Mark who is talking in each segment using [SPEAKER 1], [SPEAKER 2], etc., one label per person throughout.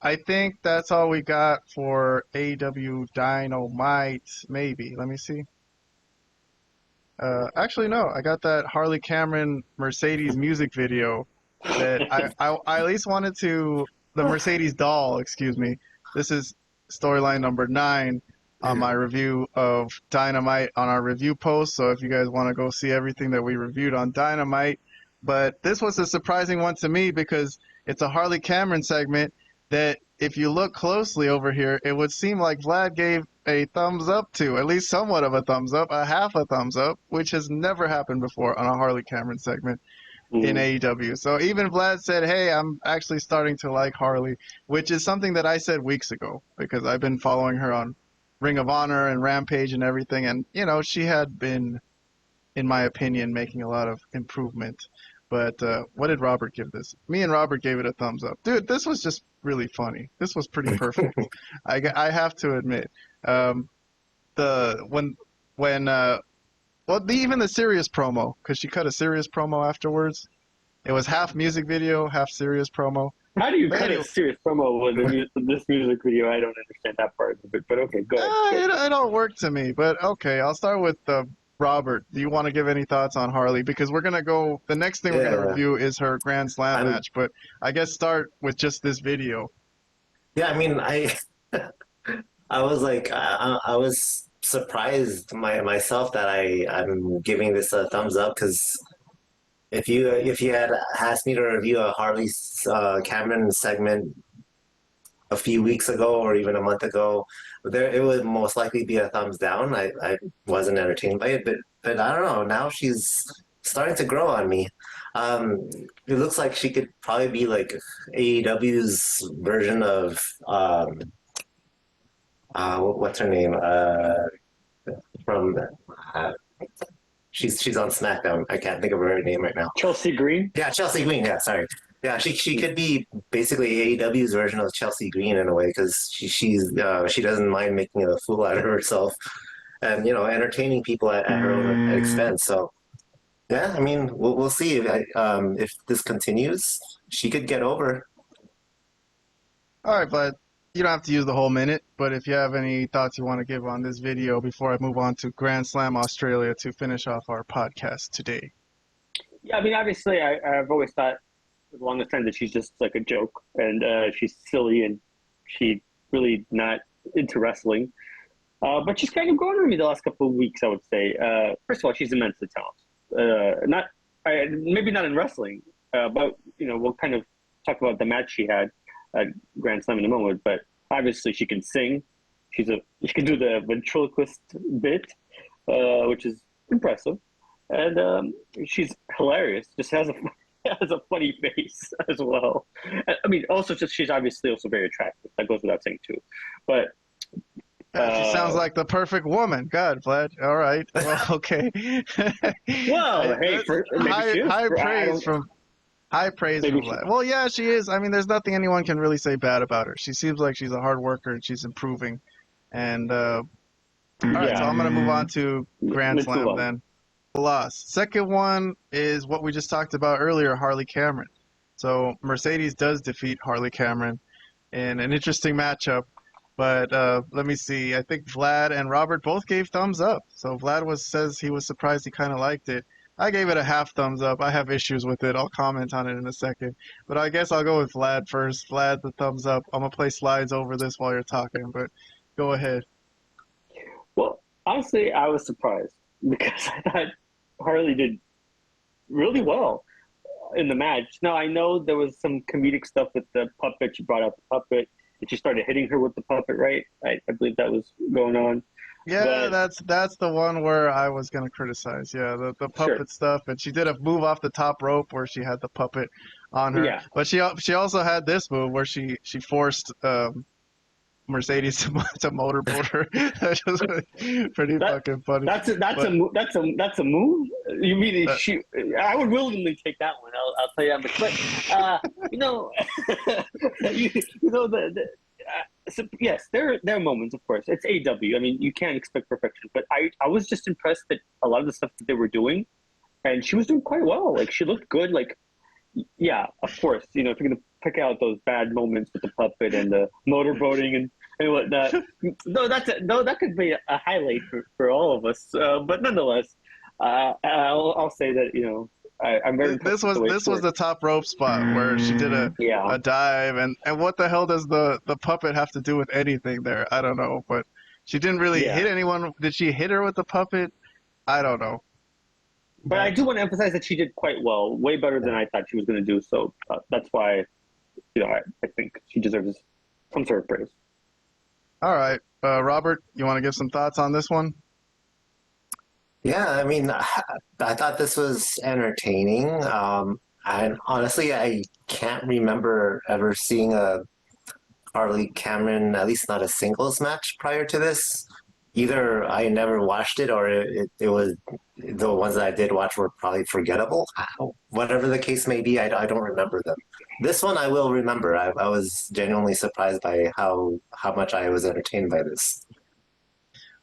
[SPEAKER 1] I think that's all we got for AEW Dynamite. Maybe. Let me see. Actually, no. I got that Harley Cameron Mercedes music video that I at least wanted to. The Mercedes doll, excuse me. This is storyline number 9 on my review of Dynamite on our review post. So if you guys want to go see everything that we reviewed on Dynamite. But this was a surprising one to me because it's a Harley Cameron segment that if you look closely over here, it would seem like Vlad gave a thumbs up to, at least somewhat of a thumbs up, a half a thumbs up, which has never happened before on a Harley Cameron segment in AEW. So even Vlad said, hey, I'm actually starting to like Harley, which is something that I said weeks ago because I've been following her on Ring of Honor and Rampage and everything. And, you know, she had been, in my opinion, making a lot of improvement. But what did Robert give this? Me and Robert gave it a thumbs up. Dude, this was just really funny. This was pretty perfect. I have to admit. Even the serious promo, because she cut a serious promo afterwards. It was half music video, half serious promo.
[SPEAKER 2] How do you cut a serious promo with this music video? I don't understand that part of it, but okay, go ahead.
[SPEAKER 1] It don't work to me, but okay. I'll start with Robert. Do you want to give any thoughts on Harley? Because we're going to go, the next thing we're going to review is her Grand Slam match, but I guess start with just this video.
[SPEAKER 3] Yeah, I mean, I was like, I was surprised myself that I'm giving this a thumbs up because if you had asked me to review a Harley Cameron segment a few weeks ago or even a month ago, it would most likely be a thumbs down. I wasn't entertained by it, but I don't know. Now she's starting to grow on me. It looks like she could probably be like AEW's version of what's her name? She's on SmackDown. I can't think of her name right now.
[SPEAKER 2] Chelsea Green?
[SPEAKER 3] Yeah, Chelsea Green. Yeah, sorry. Yeah, she could be basically AEW's version of Chelsea Green in a way because she doesn't mind making a fool out of herself and entertaining people at her own expense. So yeah, I mean we'll see if this continues. She could get over.
[SPEAKER 1] All right, but you don't have to use the whole minute. But if you have any thoughts you want to give on this video before I move on to Grand Slam Australia to finish off our podcast today.
[SPEAKER 2] Yeah, I mean obviously I've always thought along the time that she's just like a joke and she's silly and she's really not into wrestling. But she's kind of grown on me the last couple of weeks, I would say. First of all, she's immensely talented. Maybe not in wrestling, but we'll kind of talk about the match she had at Grand Slam in a moment. But obviously, she can sing. She can do the ventriloquist bit, which is impressive, and she's hilarious. Just has a funny face as well. I mean, also she's obviously also very attractive. That goes without saying too. But
[SPEAKER 1] she sounds like the perfect woman. God, Vlad. All right. Well, okay.
[SPEAKER 2] Well, hey,
[SPEAKER 1] high praise from Vlad. Well, yeah, she is. I mean, there's nothing anyone can really say bad about her. She seems like she's a hard worker and she's improving. And all right, so I'm gonna move on to Grand Slam then. Loss. Second one is what we just talked about earlier, Harley Cameron. So Mercedes does defeat Harley Cameron in an interesting matchup. But let me see. I think Vlad and Robert both gave thumbs up. So Vlad says he was surprised he kind of liked it. I gave it a half thumbs up. I have issues with it. I'll comment on it in a second. But I guess I'll go with Vlad first. Vlad, the thumbs up. I'm going to play slides over this while you're talking, but go ahead.
[SPEAKER 2] Well, honestly, I was surprised because I thought Harley did really well in the match. Now, I know there was some comedic stuff with the puppet. She brought out the puppet, and she started hitting her with the puppet, right? I believe that was going on.
[SPEAKER 1] Yeah, that's the one where I was going to criticize. Yeah, the puppet stuff. And she did a move off the top rope where she had the puppet on her. Yeah. But she also had this move where she forced Mercedes to motorboat her. That was pretty fucking funny.
[SPEAKER 2] That's a move. You mean she? I would willingly take that one. I'll tell you that. But so yes, there are moments, of course. It's AEW. I mean, you can't expect perfection. But I was just impressed that a lot of the stuff that they were doing, and she was doing quite well. Like she looked good. Like, yeah, of course. If you're gonna pick out those bad moments with the puppet and the motorboating and whatnot. No, that could be a highlight for all of us. But nonetheless, I'll say that I'm very.
[SPEAKER 1] This was the top rope spot where she did a dive, and what the hell does the puppet have to do with anything there? I don't know, but she didn't really hit anyone. Did she hit her with the puppet? I don't know.
[SPEAKER 2] But I do want to emphasize that she did quite well, way better than I thought she was going to do. So that's why, I think she deserves some sort of praise.
[SPEAKER 1] All right, Robert, you want to give some thoughts on this one?
[SPEAKER 3] Yeah, I mean, I thought this was entertaining. And honestly, I can't remember ever seeing a Harley Cameron, at least not a singles match prior to this. Either I never watched it, or it was the ones that I did watch were probably forgettable. Whatever the case may be, I don't remember them. This one I will remember. I was genuinely surprised by how much I was entertained by this.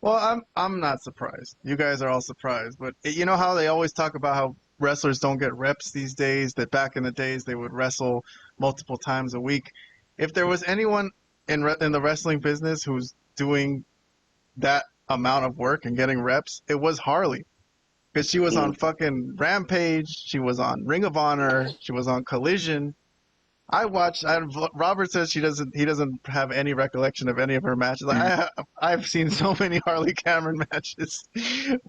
[SPEAKER 1] Well, I'm not surprised. You guys are all surprised, but you know how they always talk about how wrestlers don't get reps these days, that back in the days they would wrestle multiple times a week. If there was anyone in the wrestling business who's doing that amount of work and getting reps, it was Harley. Because she was on fucking Rampage, she was on Ring of Honor, she was on Collision. Robert says he doesn't have any recollection of any of her matches. I've seen so many Harley Cameron matches,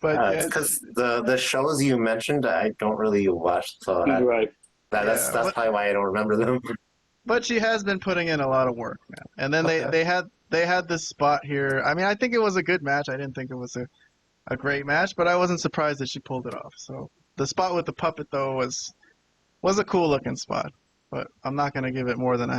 [SPEAKER 1] but
[SPEAKER 3] it's because the shows you mentioned I don't really watch, so that's probably why I don't remember them.
[SPEAKER 1] But she has been putting in a lot of work, man. And then they had this spot here. I mean, I think it was a good match. I didn't think it was a great match, but I wasn't surprised that she pulled it off. So the spot with the puppet though was a cool looking spot. But I'm not going to give it more than a